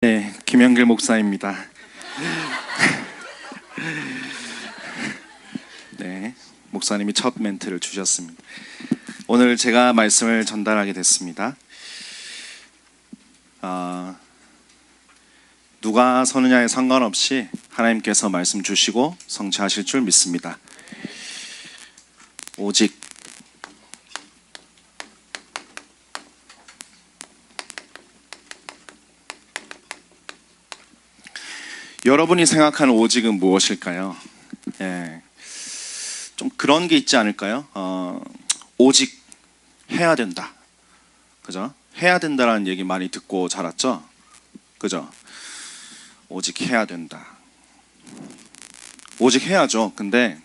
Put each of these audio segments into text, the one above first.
네, 김영길 목사입니다. 네, 목사님이 첫 멘트를 주셨습니다. 오늘 제가 말씀을 전달하게 됐습니다. 누가 서느냐에 상관없이 하나님께서 말씀 주시고 성취하실 줄 믿습니다. 오직 여러분이 생각하는 오직은 무엇일까요? 좀 그런 게 있지 않을까요? 오직 해야 된다. 그죠? 해야 된다라는 얘기 많이 듣고 자랐죠? 그죠? 오직 해야 된다. 오직 해야죠. 근데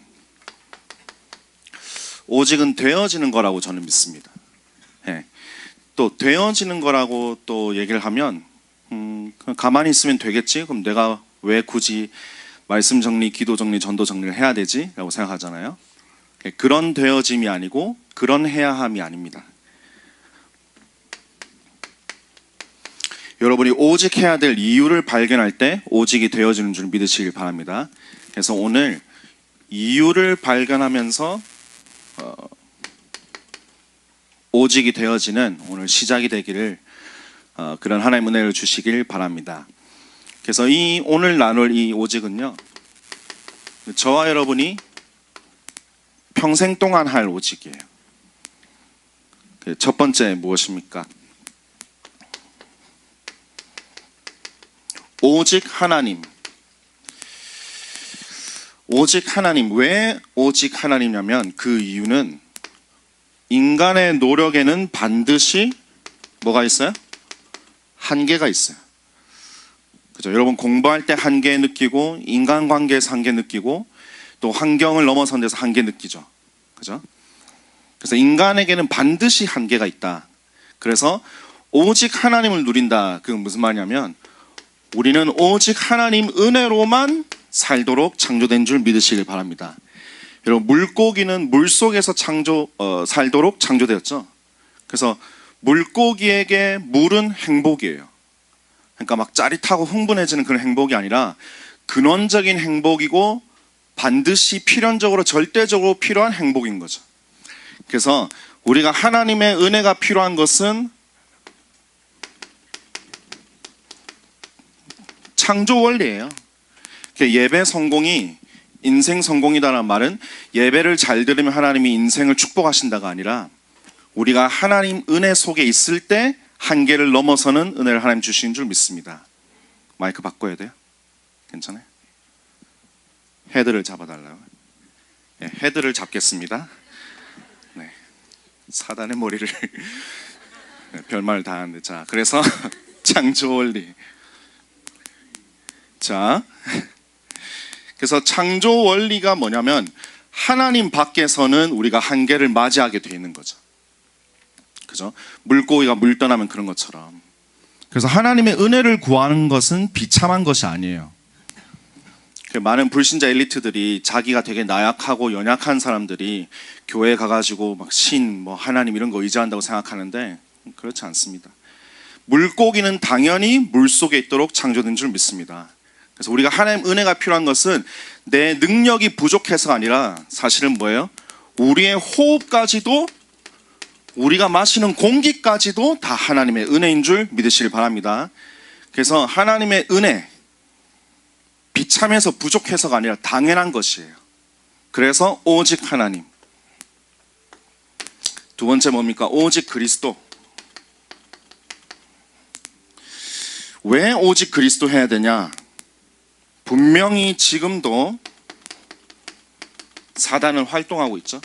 오직은 되어지는 거라고 저는 믿습니다. 또 되어지는 거라고 또 얘기를 하면 가만히 있으면 되겠지? 그럼 내가 왜 굳이 말씀 정리, 기도 정리, 전도 정리를 해야 되지? 라고 생각하잖아요. 그런 되어짐이 아니고 그런 해야함이 아닙니다. 여러분이 오직 해야 될 이유를 발견할 때 오직이 되어지는 줄 믿으시길 바랍니다. 그래서 오늘 이유를 발견하면서 오직이 되어지는 오늘 시작이 되기를 그런 하나님의 은혜를 주시길 바랍니다. 그래서 오늘 나눌 이 오직은요, 저와 여러분이 평생 동안 할 오직이에요. 첫 번째 무엇입니까? 오직 하나님. 오직 하나님. 왜 오직 하나님이냐면 그 이유는 인간의 노력에는 반드시 뭐가 있어요? 한계가 있어요. 그죠? 여러분 공부할 때 한계 느끼고 인간관계에서 한계 느끼고 또 환경을 넘어선 데서 한계 느끼죠. 그죠? 그래서 인간에게는 반드시 한계가 있다. 그래서 오직 하나님을 누린다. 그건 무슨 말이냐면 우리는 오직 하나님 은혜로만 살도록 창조된 줄 믿으시길 바랍니다. 여러분 물고기는 물속에서 살도록 창조되었죠. 그래서 물고기에게 물은 행복이에요. 그러니까 막 짜릿하고 흥분해지는 그런 행복이 아니라 근원적인 행복이고 반드시 필연적으로 절대적으로 필요한 행복인 거죠. 그래서 우리가 하나님의 은혜가 필요한 것은 창조 원리예요. 예배 성공이 인생 성공이다라는 말은 예배를 잘 들으면 하나님이 인생을 축복하신다가 아니라 우리가 하나님 은혜 속에 있을 때 한계를 넘어서는 은혜를 하나님 주시는 줄 믿습니다. 마이크 바꿔야 돼요? 괜찮아요? 헤드를 잡아달라고. 네, 헤드를 잡겠습니다. 네, 사단의 머리를 별말 다 하는데, 자, 그래서 창조 원리. 자, 그래서 창조 원리가 뭐냐면 하나님 밖에서는 우리가 한계를 맞이하게 되어 있는 거죠. 그죠? 물고기가 물 떠나면 그런 것처럼. 그래서 하나님의 은혜를 구하는 것은 비참한 것이 아니에요. 많은 불신자 엘리트들이 자기가 되게 나약하고 연약한 사람들이 교회에 가가지고 막 하나님 이런 거 의지한다고 생각하는데 그렇지 않습니다. 물고기는 당연히 물속에 있도록 창조된 줄 믿습니다. 그래서 우리가 하나님 은혜가 필요한 것은 내 능력이 부족해서가 아니라 사실은 뭐예요? 우리의 호흡까지도 우리가 마시는 공기까지도 다 하나님의 은혜인 줄 믿으시길 바랍니다. 그래서 하나님의 은혜, 비참해서 부족해서가 아니라 당연한 것이에요. 그래서 오직 하나님. 두 번째 뭡니까? 오직 그리스도. 왜 오직 그리스도 해야 되냐? 분명히 지금도 사단은 활동하고 있죠.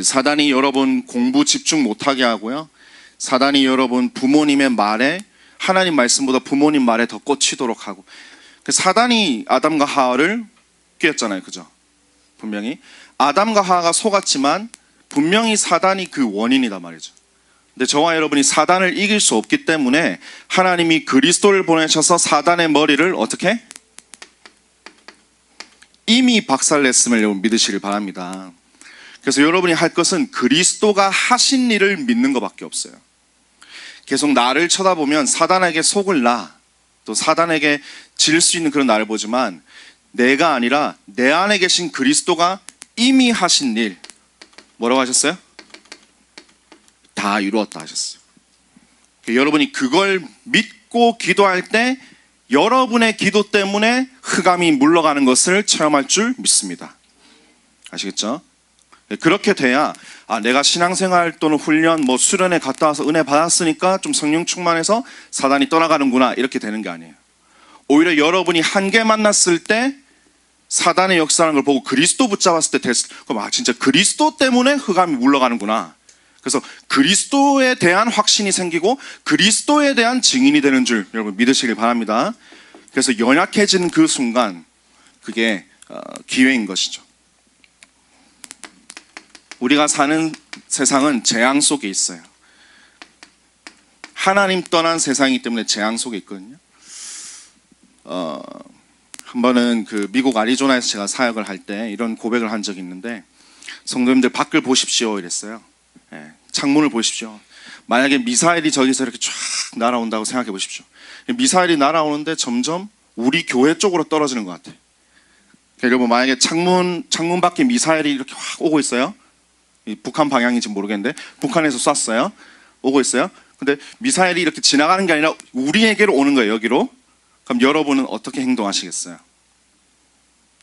사단이 여러분 공부 집중 못하게 하고요. 사단이 여러분 부모님의 말에 하나님 말씀보다 부모님 말에 더 꽂히도록 하고. 사단이 아담과 하와를 꿰었잖아요. 그죠? 분명히 아담과 하와가 속았지만 분명히 사단이 그 원인이다 말이죠. 근데 저와 여러분이 사단을 이길 수 없기 때문에 하나님이 그리스도를 보내셔서 사단의 머리를 어떻게? 이미 박살냈음을 여러분 믿으시길 바랍니다. 그래서 여러분이 할 것은 그리스도가 하신 일을 믿는 것밖에 없어요. 계속 나를 쳐다보면 사단에게 속을 또 사단에게 질 수 있는 그런 나를 보지만, 내가 아니라 내 안에 계신 그리스도가 이미 하신 일, 뭐라고 하셨어요? 다 이루었다 하셨어요. 여러분이 그걸 믿고 기도할 때 여러분의 기도 때문에 흑암이 물러가는 것을 체험할 줄 믿습니다. 아시겠죠? 그렇게 돼야 내가 신앙생활 또는 훈련, 수련회 갔다 와서 은혜 받았으니까 좀 성령 충만해서 사단이 떠나가는구나, 이렇게 되는 게 아니에요. 오히려 여러분이 한계 만났을 때 사단의 역사하는 걸 보고 그리스도 붙잡았을 때 그럼 진짜 그리스도 때문에 흑암이 물러가는구나. 그래서 그리스도에 대한 확신이 생기고 그리스도에 대한 증인이 되는 줄 여러분 믿으시길 바랍니다. 그래서 연약해지는 그 순간, 그게 기회인 것이죠. 우리가 사는 세상은 재앙 속에 있어요. 하나님 떠난 세상이기 때문에 재앙 속에 있거든요. 한 번은 그 미국 애리조나에서 제가 사역을 할 때 이런 고백을 한 적이 있는데, 성도님들 밖을 보십시오 이랬어요. 창문을 보십시오. 만약에 미사일이 저기서 이렇게 쫙 날아온다고 생각해 보십시오. 미사일이 날아오는데 점점 우리 교회 쪽으로 떨어지는 것 같아요. 여러분, 만약에 창문 밖에 미사일이 이렇게 확 오고 있어요. 북한 방향인지 모르겠는데 북한에서 쐈어요. 오고 있어요. 근데 미사일이 이렇게 지나가는 게 아니라 우리에게로 오는 거예요, 여기로. 그럼 여러분은 어떻게 행동하시겠어요?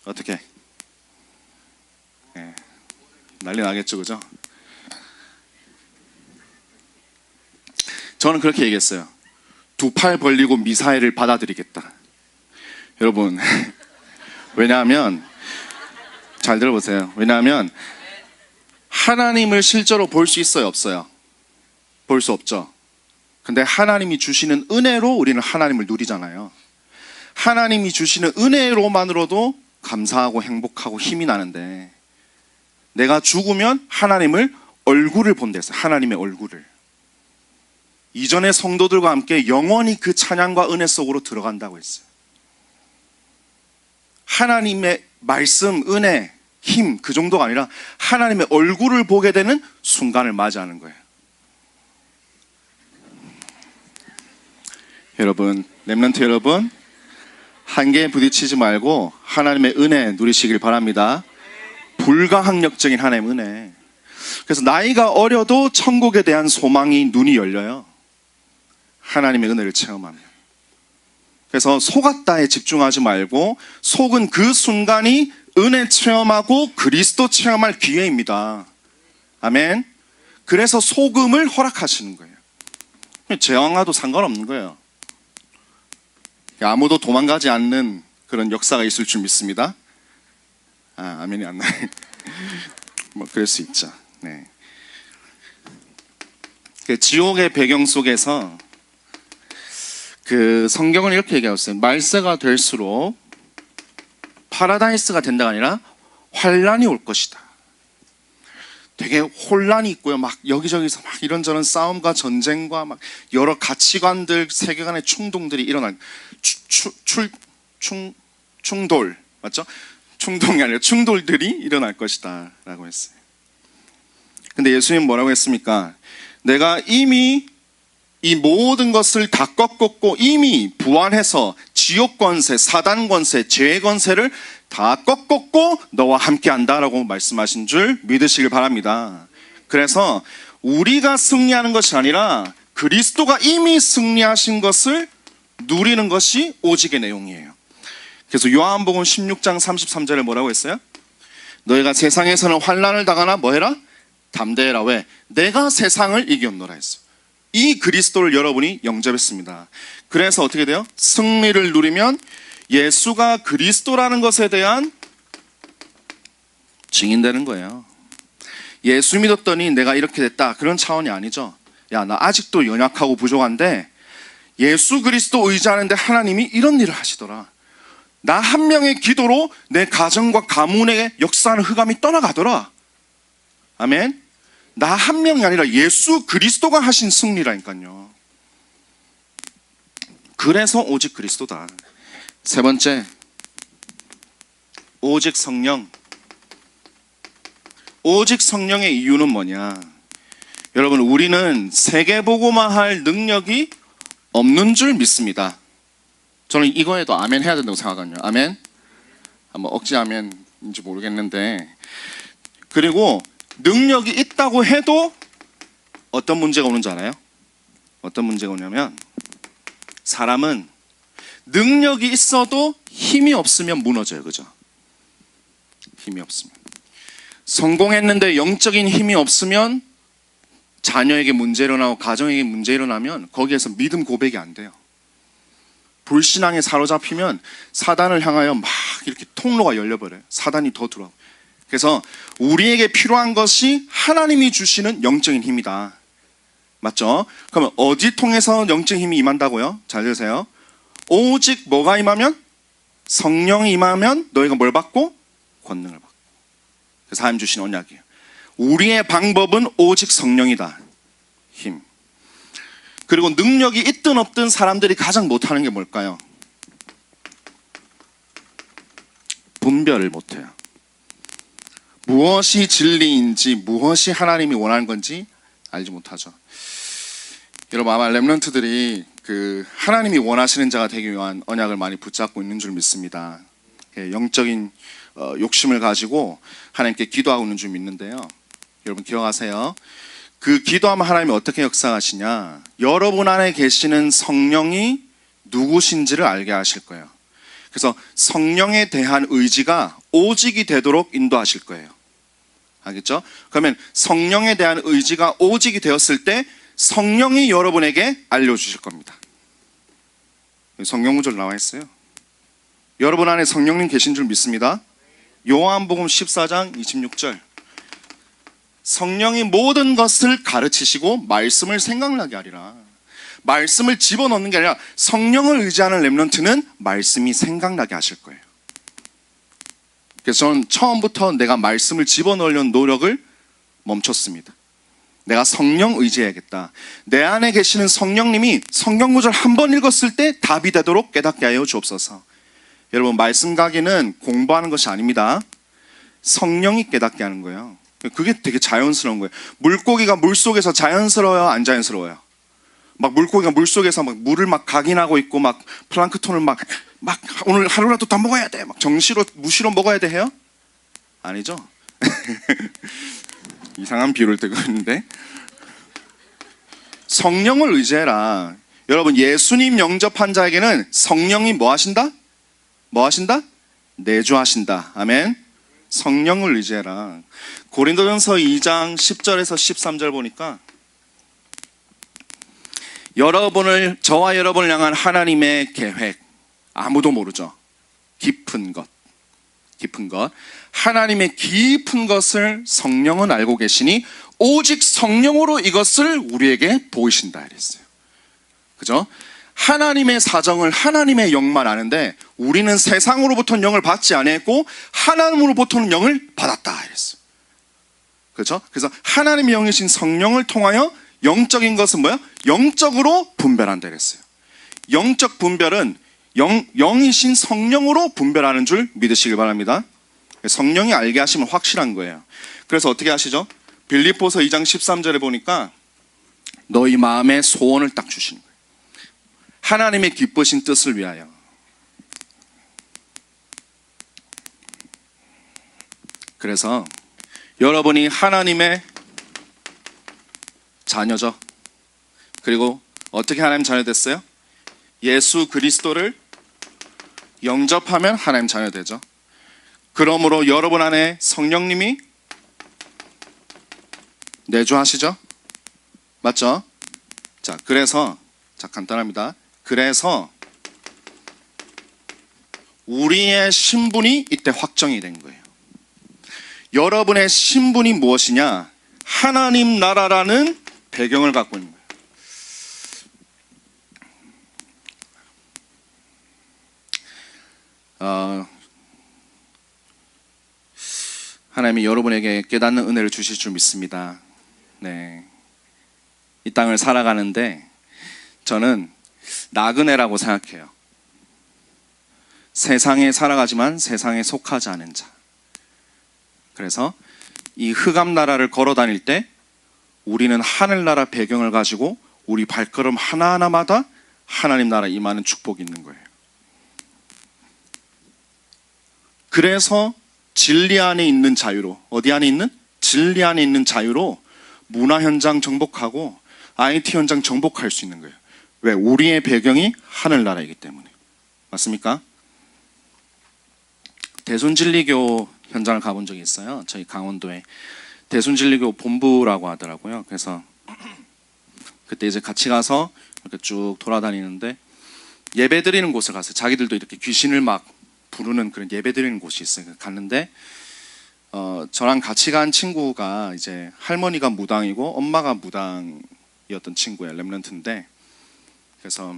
어떻게? 난리 나겠죠, 그죠? 저는 그렇게 얘기했어요. 두 팔 벌리고 미사일을 받아들이겠다. 여러분, 왜냐하면 잘 들어보세요. 왜냐하면 하나님을 실제로 볼 수 있어요, 없어요? 볼 수 없죠. 근데 하나님이 주시는 은혜로 우리는 하나님을 누리잖아요. 하나님이 주시는 은혜로만으로도 감사하고 행복하고 힘이 나는데, 내가 죽으면 하나님을 얼굴을 본댔어요. 하나님의 얼굴을. 이전의 성도들과 함께 영원히 그 찬양과 은혜 속으로 들어간다고 했어요. 하나님의 말씀, 은혜, 힘, 그 정도가 아니라 하나님의 얼굴을 보게 되는 순간을 맞이하는 거예요. 여러분, 렘넌트 여러분, 한계에 부딪히지 말고 하나님의 은혜 누리시길 바랍니다. 불가항력적인 하나님의 은혜. 그래서 나이가 어려도 천국에 대한 소망이 눈이 열려요. 하나님의 은혜를 체험하면. 그래서 속았다에 집중하지 말고, 속은 그 순간이 은혜 체험하고 그리스도 체험할 기회입니다. 아멘. 그래서 속음을 허락하시는 거예요. 재앙와도 상관없는 거예요. 아무도 도망가지 않는 그런 역사가 있을 줄 믿습니다. 아멘이 안 나요. 그럴 수 있죠. 네. 지옥의 배경 속에서 그 성경은 이렇게 얘기하고 있어요. 말세가 될수록 파라다이스가 된다가 아니라 환란이 올 것이다. 되게 혼란이 있고요. 막 여기저기서 막 이런저런 싸움과 전쟁과 막 여러 가치관들, 세계관의 충동들이 일어날, 충돌, 맞죠? 충동이 아니라 충돌들이 일어날 것이다 라고 했어요. 근데 예수님 뭐라고 했습니까? 내가 이미 이 모든 것을 다 꺾었고 이미 부활해서 지옥 권세, 사단 권세, 죄의 권세를 다 꺾었고 너와 함께 한다라고 말씀하신 줄 믿으시길 바랍니다. 그래서 우리가 승리하는 것이 아니라 그리스도가 이미 승리하신 것을 누리는 것이 오직의 내용이에요. 그래서 요한복음 16장 33절에 뭐라고 했어요? 너희가 세상에서는 환난을 당하나 뭐해라? 담대해라. 왜? 내가 세상을 이겼노라 했어요. 이 그리스도를 여러분이 영접했습니다. 그래서 어떻게 돼요? 승리를 누리면 예수가 그리스도라는 것에 대한 증인되는 거예요. 예수 믿었더니 내가 이렇게 됐다, 그런 차원이 아니죠. 야, 나 아직도 연약하고 부족한데 예수 그리스도 의지하는데 하나님이 이런 일을 하시더라. 나 한 명의 기도로 내 가정과 가문의 역사하는 흑암이 떠나가더라. 아멘. 나 한 명이 아니라 예수 그리스도가 하신 승리라니까요. 그래서 오직 그리스도다. 세 번째, 오직 성령. 오직 성령의 이유는 뭐냐? 여러분, 우리는 세계복음화할 능력이 없는 줄 믿습니다. 저는 이거에도 아멘 해야 된다고 생각하거든요. 아멘? 뭐 억지 아멘인지 모르겠는데, 그리고 능력이 있다고 해도 어떤 문제가 오는지 알아요? 어떤 문제가 오냐면, 사람은 능력이 있어도 힘이 없으면 무너져요. 그죠? 힘이 없으면. 성공했는데 영적인 힘이 없으면 자녀에게 문제 일어나고 가정에게 문제 일어나면 거기에서 믿음 고백이 안 돼요. 불신앙에 사로잡히면 사단을 향하여 막 이렇게 통로가 열려버려요. 사단이 더 들어오고. 그래서 우리에게 필요한 것이 하나님이 주시는 영적인 힘이다. 맞죠? 그러면 어디 통해서 영적인 힘이 임한다고요? 잘 들으세요. 오직 뭐가 임하면? 성령이 임하면 너희가 뭘 받고? 권능을 받고. 그래서 하나님 주신 언약이에요. 우리의 방법은 오직 성령이다. 힘. 그리고 능력이 있든 없든 사람들이 가장 못하는 게 뭘까요? 분별을 못해요. 무엇이 진리인지, 무엇이 하나님이 원하는 건지 알지 못하죠. 여러분, 아마 렘넌트들이 하나님이 원하시는 자가 되기 위한 언약을 많이 붙잡고 있는 줄 믿습니다. 영적인 욕심을 가지고 하나님께 기도하고 있는 줄 믿는데요. 여러분 기억하세요. 그 기도하면 하나님이 어떻게 역사하시냐? 여러분 안에 계시는 성령이 누구신지를 알게 하실 거예요. 그래서 성령에 대한 의지가 오직이 되도록 인도하실 거예요. 알겠죠? 그러면 성령에 대한 의지가 오직이 되었을 때 성령이 여러분에게 알려주실 겁니다. 성경 구절 나와 있어요. 여러분 안에 성령님 계신 줄 믿습니다. 요한복음 14장 26절. 성령이 모든 것을 가르치시고 말씀을 생각나게 하리라. 말씀을 집어넣는 게 아니라 성령을 의지하는 렘넌트는 말씀이 생각나게 하실 거예요. 그래서 저는 처음부터 내가 말씀을 집어넣으려는 노력을 멈췄습니다. 내가 성령 의지해야겠다. 내 안에 계시는 성령님이 성경 구절 한 번 읽었을 때 답이 되도록 깨닫게 하여 주옵소서. 여러분, 말씀 가기는 공부하는 것이 아닙니다. 성령이 깨닫게 하는 거예요. 그게 되게 자연스러운 거예요. 물고기가 물속에서 자연스러워요, 안 자연스러워요? 막 물고기가 물속에서 막 물을 막 각인하고 있고 막 플랑크톤을 막 오늘 하루라도 더 먹어야 돼, 막 정시로 무시로 먹어야 돼 해요? 아니죠? 이상한 비유를 들고 있는데, 성령을 의지해라. 여러분, 예수님 영접한 자에게는 성령이 뭐 하신다? 뭐 하신다? 내주하신다. 아멘. 성령을 의지해라. 고린도전서 2장 10절에서 13절 보니까 저와 여러분을 향한 하나님의 계획, 아무도 모르죠. 깊은 것. 하나님의 깊은 것을 성령은 알고 계시니 오직 성령으로 이것을 우리에게 보이신다 이랬어요. 그죠? 하나님의 사정을 하나님의 영만 아는데 우리는 세상으로부터는 영을 받지 아니했고 하나님으로부터는 영을 받았다 이랬어요. 그렇죠? 그래서 하나님의 영이신 성령을 통하여 영적인 것은 뭐야? 영적으로 분별한다 이랬어요. 영적 분별은 영이신 성령으로 분별하는 줄 믿으시길 바랍니다. 성령이 알게 하시면 확실한 거예요. 그래서 어떻게 하시죠? 빌립보서 2장 13절에 보니까 너희 마음의 소원을 딱 주시는 거예요. 하나님의 기쁘신 뜻을 위하여. 그래서 여러분이 하나님의 자녀죠. 그리고 어떻게 하나님 자녀 됐어요? 예수 그리스도를 영접하면 하나님 자녀 되죠. 그러므로 여러분 안에 성령님이 내주하시죠? 맞죠? 자, 그래서 간단합니다. 그래서 우리의 신분이 이때 확정이 된 거예요. 여러분의 신분이 무엇이냐? 하나님 나라라는 배경을 갖고 있는 거예요. 하나님이 여러분에게 깨닫는 은혜를 주실 줄 믿습니다. 네, 이 땅을 살아가는데 저는 나그네라고 생각해요. 세상에 살아가지만 세상에 속하지 않은 자. 그래서 이 흑암 나라를 걸어 다닐 때 우리는 하늘나라 배경을 가지고 우리 발걸음 하나하나마다 하나님 나라 임하는 축복이 있는 거예요. 그래서 진리 안에 있는 자유로, 어디 안에 있는? 진리 안에 있는 자유로 문화 현장 정복하고 IT 현장 정복할 수 있는 거예요. 왜? 우리의 배경이 하늘나라이기 때문에. 맞습니까? 대순진리교 현장을 가본 적이 있어요. 저희 강원도에 대순진리교 본부라고 하더라고요. 그래서 그때 이제 같이 가서 이렇게 쭉 돌아다니는데 예배 드리는 곳을 갔어요. 자기들도 이렇게 귀신을 막 부르는 그런 예배 드리는 곳이 있어요. 갔는데 저랑 같이 간 친구가 이제 할머니가 무당이고 엄마가 무당이었던 친구예요. 렘넌트인데, 그래서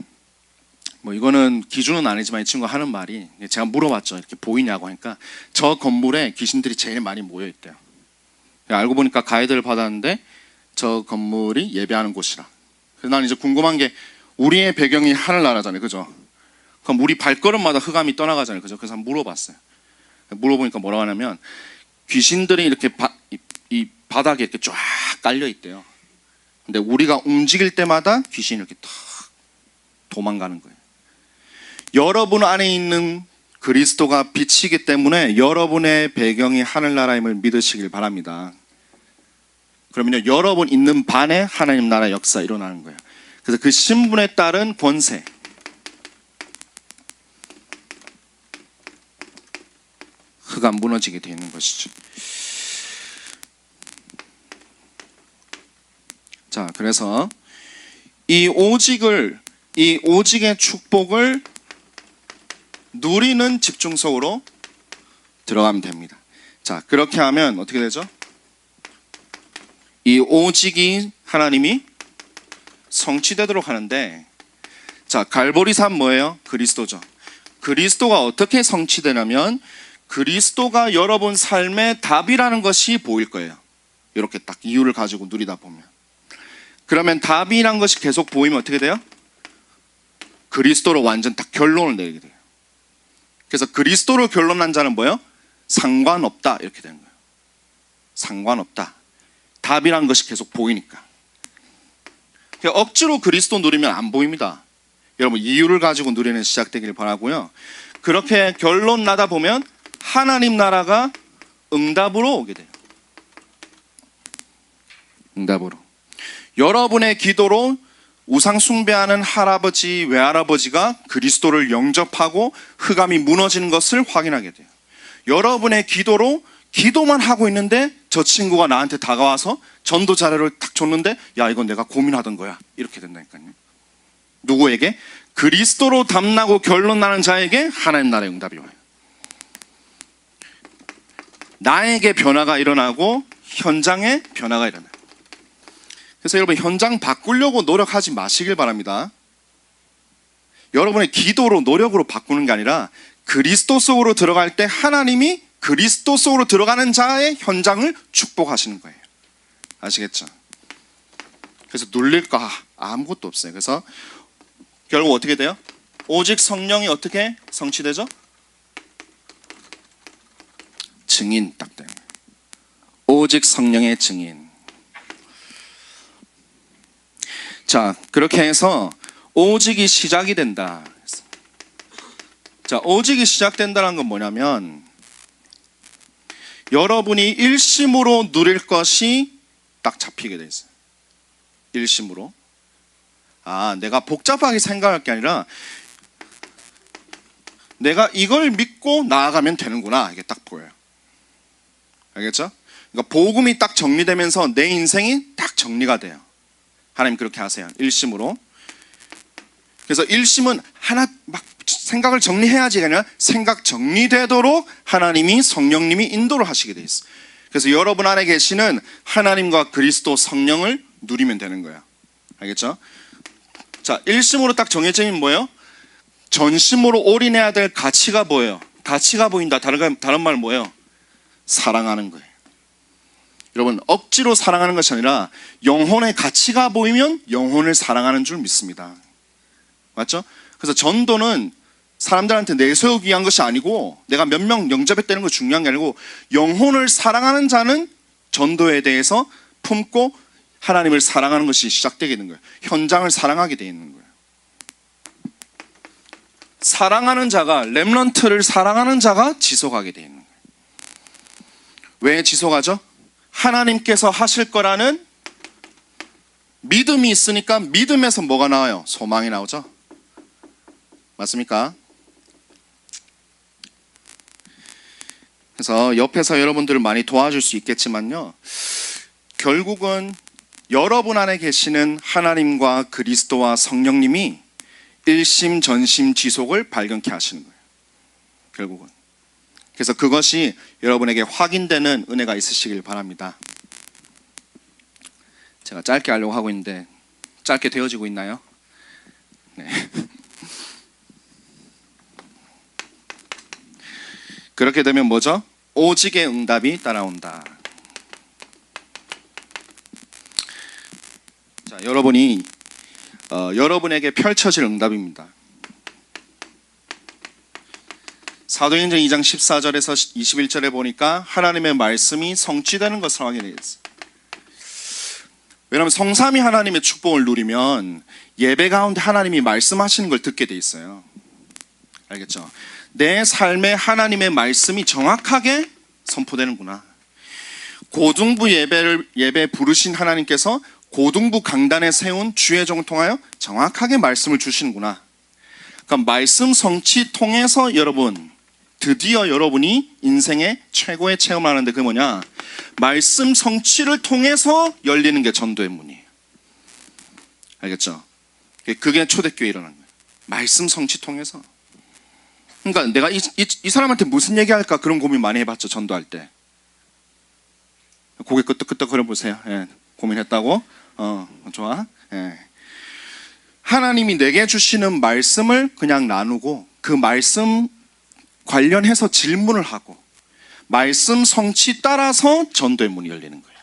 뭐 이거는 기준은 아니지만 이 친구가 하는 말이, 제가 물어봤죠. 이렇게 보이냐고 하니까 저 건물에 귀신들이 제일 많이 모여 있대요. 알고 보니까 가이드를 받았는데 저 건물이 예배하는 곳이라. 그래서 나는 이제 궁금한 게, 우리의 배경이 하늘나라잖아요, 그죠? 그럼 우리 발걸음마다 흑암이 떠나가잖아요, 그죠? 그래서 한번 물어봤어요. 물어보니까 뭐라고 하냐면 귀신들이 이렇게 이 바닥에 이렇게 쫙 깔려 있대요. 근데 우리가 움직일 때마다 귀신이 이렇게 탁 도망가는 거예요. 여러분 안에 있는 그리스도가 빛이기 때문에 여러분의 배경이 하늘나라임을 믿으시길 바랍니다. 그러면요, 여러분 있는 반에 하나님 나라 역사 일어나는 거예요. 그래서 그 신분에 따른 권세, 흑암 무너지게 되어 있는 것이죠. 자, 그래서 이 오직의 축복을 누리는 집중 속으로 들어가면 됩니다. 자, 그렇게 하면 어떻게 되죠? 이 오직이 하나님이 성취되도록 하는데, 자, 갈보리산 뭐예요? 그리스도죠. 그리스도가 어떻게 성취되냐면 그리스도가 여러분 삶의 답이라는 것이 보일 거예요. 이렇게 딱 이유를 가지고 누리다 보면. 그러면 답이란 것이 계속 보이면 어떻게 돼요? 그리스도로 완전 딱 결론을 내리게 돼요. 그래서 그리스도로 결론난 자는 뭐예요? 상관없다, 이렇게 되는 거예요. 상관없다. 답이란 것이 계속 보이니까. 억지로 그리스도 누리면 안 보입니다. 여러분, 이유를 가지고 누리는 시작되길 바라고요. 그렇게 결론 나다 보면 하나님 나라가 응답으로 오게 돼요. 응답으로. 여러분의 기도로 우상 숭배하는 할아버지, 외할아버지가 그리스도를 영접하고 흑암이 무너지는 것을 확인하게 돼요. 여러분의 기도로 기도만 하고 있는데 저 친구가 나한테 다가와서 전도 자료를 딱 줬는데, 야, 이건 내가 고민하던 거야, 이렇게 된다니까요. 누구에게? 그리스도로 담나고 결론 나는 자에게 하나님 나라의 응답이 와요. 나에게 변화가 일어나고 현장에 변화가 일어나요. 그래서 여러분, 현장 바꾸려고 노력하지 마시길 바랍니다. 여러분의 기도로, 노력으로 바꾸는 게 아니라 그리스도 속으로 들어갈 때 하나님이 그리스도 속으로 들어가는 자의 현장을 축복하시는 거예요. 아시겠죠? 그래서 눌릴 거 아무것도 없어요. 그래서 결국 어떻게 돼요? 오직 성령이 어떻게 성취되죠? 증인 딱 돼요. 오직 성령의 증인. 자, 그렇게 해서 오직이 시작이 된다. 자, 오직이 시작된다는 건 뭐냐면 여러분이 일심으로 누릴 것이 딱 잡히게 돼 있어요. 일심으로. 아, 내가 복잡하게 생각할 게 아니라 내가 이걸 믿고 나아가면 되는구나, 이게 딱 보여요. 알겠죠? 그러니까 복음이 딱 정리되면서 내 인생이 딱 정리가 돼요. 하나님 그렇게 하세요. 일심으로. 그래서 일심은 하나 막 생각을 정리해야지 아니라 생각 정리되도록 하나님이, 성령님이 인도를 하시게 돼 있어요. 그래서 여러분 안에 계시는 하나님과 그리스도 성령을 누리면 되는 거예요. 알겠죠? 자, 일심으로 딱 정해져 있는 뭐예요? 전심으로 올인해야 될 가치가 뭐예요? 가치가 보인다. 다른 말 뭐예요? 사랑하는 거예요. 여러분, 억지로 사랑하는 것이 아니라 영혼의 가치가 보이면 영혼을 사랑하는 줄 믿습니다. 맞죠? 그래서 전도는 사람들한테 내세우기 위한 것이 아니고, 내가 몇 명 영접했다는 거 중요한 게 아니고, 영혼을 사랑하는 자는 전도에 대해서 품고 하나님을 사랑하는 것이 시작되게 되는 거예요. 현장을 사랑하게 되어 있는 거예요. 사랑하는 자가, 렘넌트를 사랑하는 자가 지속하게 되어 있는 거예요. 왜 지속하죠? 하나님께서 하실 거라는 믿음이 있으니까 믿음에서 뭐가 나와요? 소망이 나오죠. 맞습니까? 그래서 옆에서 여러분들을 많이 도와줄 수 있겠지만요, 결국은 여러분 안에 계시는 하나님과 그리스도와 성령님이 일심 전심 지속을 발견케 하시는 거예요. 결국은. 그래서 그것이 여러분에게 확인되는 은혜가 있으시길 바랍니다. 제가 짧게 하려고 하고 있는데 짧게 되어지고 있나요? 네. 그렇게 되면 뭐죠? 오직의 응답이 따라온다. 자, 여러분이 여러분에게 펼쳐질 응답입니다. 사도행전 2장 14절에서 21절에 보니까 하나님의 말씀이 성취되는 것을 확인했어요. 왜냐하면 성삼위 하나님의 축복을 누리면 예배 가운데 하나님이 말씀하시는 걸 듣게 돼 있어요. 알겠죠? 내 삶에 하나님의 말씀이 정확하게 선포되는구나. 고등부 예배 부르신 하나님께서 고등부 강단에 세운 주의 종을 통하여 정확하게 말씀을 주시는구나. 그러니까 말씀 성취 통해서 드디어 여러분이 인생의 최고의 체험을 하는데 그게 뭐냐? 말씀 성취를 통해서 열리는 게 전도의 문이에요. 알겠죠? 그게 초대교회에 일어난 거예요. 말씀 성취 통해서. 그러니까 내가 이 사람한테 무슨 얘기할까 그런 고민 많이 해봤죠. 전도할 때. 고개 끄덕끄덕 거려보세요. 예, 고민했다고? 좋아. 예. 하나님이 내게 주시는 말씀을 그냥 나누고 그 말씀 관련해서 질문을 하고 말씀 성취 따라서 전도의 문이 열리는 거예요.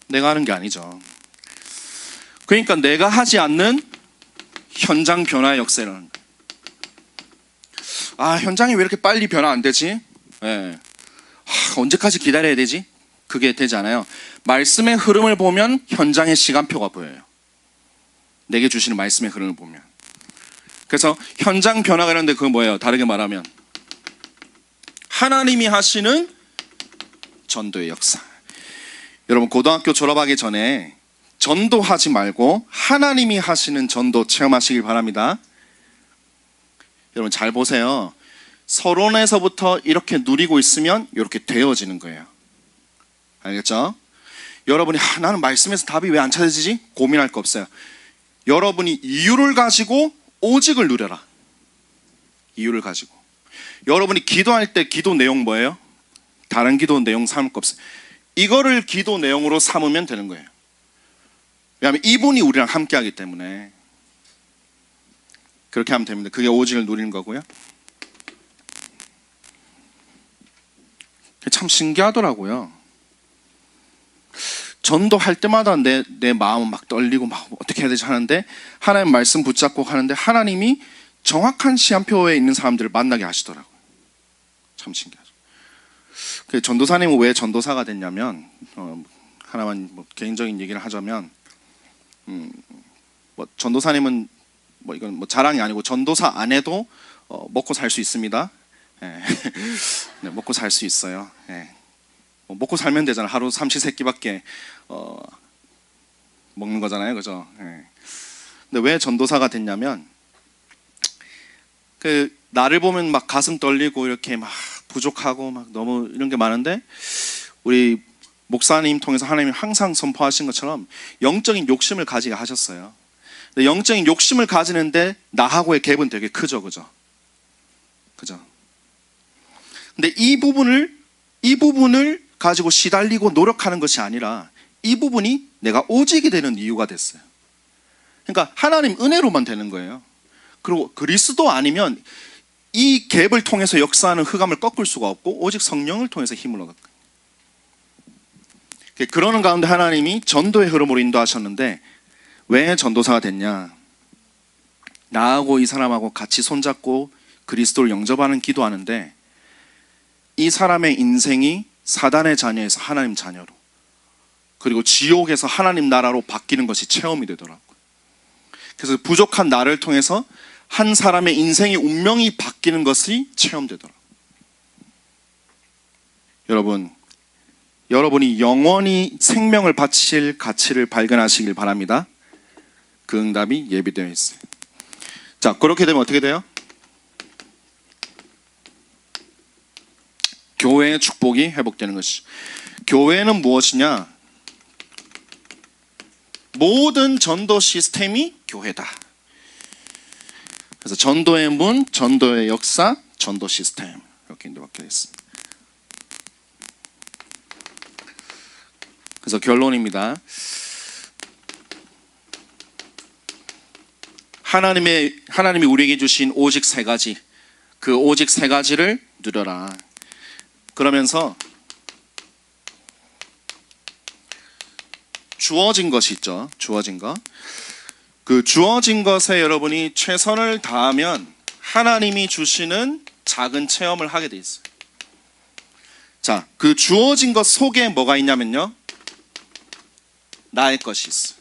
내가 하는 게 아니죠. 그러니까 내가 하지 않는 현장 변화의 역사라는 거예요. 아, 현장이 왜 이렇게 빨리 변화 안 되지? 예. 언제까지 기다려야 되지? 그게 되지 않아요. 말씀의 흐름을 보면 현장의 시간표가 보여요. 내게 주시는 말씀의 흐름을 보면. 그래서 현장 변화가 있는데 그건 뭐예요? 다르게 말하면 하나님이 하시는 전도의 역사. 여러분 고등학교 졸업하기 전에 전도하지 말고 하나님이 하시는 전도 체험하시길 바랍니다. 여러분 잘 보세요. 서론에서부터 이렇게 누리고 있으면 이렇게 되어지는 거예요. 알겠죠? 여러분이 나는 말씀에서 답이 왜 안 찾아지지? 고민할 거 없어요. 여러분이 이유를 가지고 오직을 누려라. 이유를 가지고. 여러분이 기도할 때 기도 내용 뭐예요? 다른 기도 내용 삼을 거 없어요. 이거를 기도 내용으로 삼으면 되는 거예요. 왜냐하면 이분이 우리랑 함께 하기 때문에 그렇게 하면 됩니다. 그게 오직을 누리는 거고요. 참 신기하더라고요. 전도할 때마다 내 마음은 막 떨리고 막 어떻게 해야 되지 하는데 하나님 말씀 붙잡고 하는데 하나님이 정확한 시간표에 있는 사람들을 만나게 하시더라고요. 참 신기하죠. 전도사님은 왜 전도사가 됐냐면 하나만 개인적인 얘기를 하자면 전도사님은 이건 자랑이 아니고 전도사 안 해도 먹고 살 수 있습니다. 네. 네, 먹고 살 수 있어요. 네. 먹고 살면 되잖아. 하루 삼시세끼밖에 먹는 거잖아요, 그죠? 네. 근데 왜 전도사가 됐냐면 나를 보면 막 가슴 떨리고 이렇게 막 부족하고 막 너무 이런 게 많은데 우리 목사님 통해서 하나님이 항상 선포하신 것처럼 영적인 욕심을 가지게 하셨어요. 근데 영적인 욕심을 가지는데 나하고의 갭은 되게 크죠, 그죠? 그죠? 근데 이 부분을 가지고 시달리고 노력하는 것이 아니라 이 부분이 내가 오직이 되는 이유가 됐어요. 그러니까 하나님 은혜로만 되는 거예요. 그리고 그리스도 아니면 이 갭을 통해서 역사하는 흑암을 꺾을 수가 없고 오직 성령을 통해서 힘을 얻었거든요. 그러는 가운데 하나님이 전도의 흐름으로 인도하셨는데 왜 전도사가 됐냐? 나하고 이 사람하고 같이 손잡고 그리스도를 영접하는 기도하는데 이 사람의 인생이 사단의 자녀에서 하나님 자녀로 그리고 지옥에서 하나님 나라로 바뀌는 것이 체험이 되더라고요. 그래서 부족한 나를 통해서 한 사람의 인생의 운명이 바뀌는 것이 체험되더라고요. 여러분이 영원히 생명을 바칠 가치를 발견하시길 바랍니다. 그 응답이 예비되어 있어요. 자, 그렇게 되면 어떻게 돼요? 교회의 축복이 회복되는 것이죠. 교회는 무엇이냐? 모든 전도 시스템이 교회다. 그래서 전도의 문, 전도의 역사, 전도 시스템 이렇게 박혀 있습니다. 그래서 결론입니다. 하나님이 우리에게 주신 오직 세 가지, 그 오직 세 가지를 누려라. 그러면서 주어진 것이 있죠. 주어진 것. 그 주어진 것에 여러분이 최선을 다하면 하나님이 주시는 작은 체험을 하게 돼 있어요. 자, 그 주어진 것 속에 뭐가 있냐면요, 나의 것이 있어요.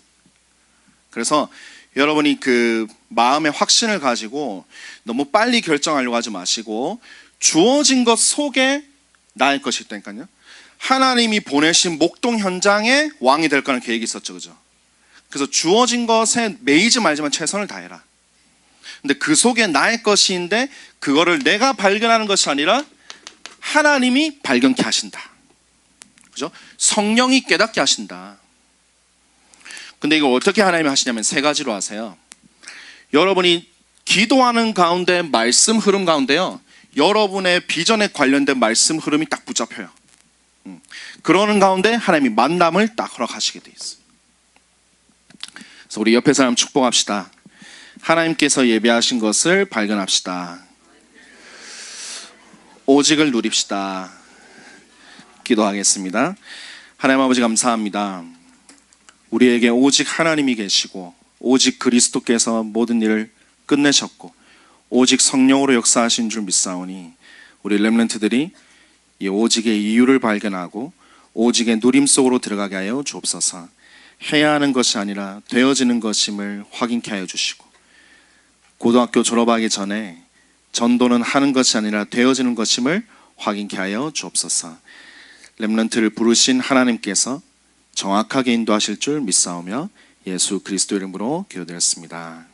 그래서 여러분이 그 마음의 확신을 가지고 너무 빨리 결정하려고 하지 마시고, 주어진 것 속에 나의 것이 있다니까요. 하나님이 보내신 목동 현장에 왕이 될 거라는 계획이 있었죠, 그죠? 그래서 주어진 것에 매이지 말지만 최선을 다해라. 근데 그 속에 나의 것인데 그거를 내가 발견하는 것이 아니라 하나님이 발견케 하신다, 그죠? 성령이 깨닫게 하신다. 근데 이걸 어떻게 하나님이 하시냐면 세 가지로 하세요. 여러분이 기도하는 가운데 말씀 흐름 가운데요, 여러분의 비전에 관련된 말씀 흐름이 딱 붙잡혀요. 그러는 가운데 하나님이 만남을 딱 허락하시게 돼 있어요. 그래서 우리 옆에 사람 축복합시다. 하나님께서 예비하신 것을 발견합시다. 오직을 누립시다. 기도하겠습니다. 하나님 아버지 감사합니다. 우리에게 오직 하나님이 계시고 오직 그리스도께서 모든 일을 끝내셨고 오직 성령으로 역사하신 줄 믿사오니 우리 렘넌트들이 이 오직의 이유를 발견하고 오직의 누림 속으로 들어가게 하여 주옵소서. 해야 하는 것이 아니라 되어지는 것임을 확인케 하여 주시고, 고등학교 졸업하기 전에 전도는 하는 것이 아니라 되어지는 것임을 확인케 하여 주옵소서. 렘넌트를 부르신 하나님께서 정확하게 인도하실 줄 믿사오며 예수 그리스도 이름으로 기도드렸습니다.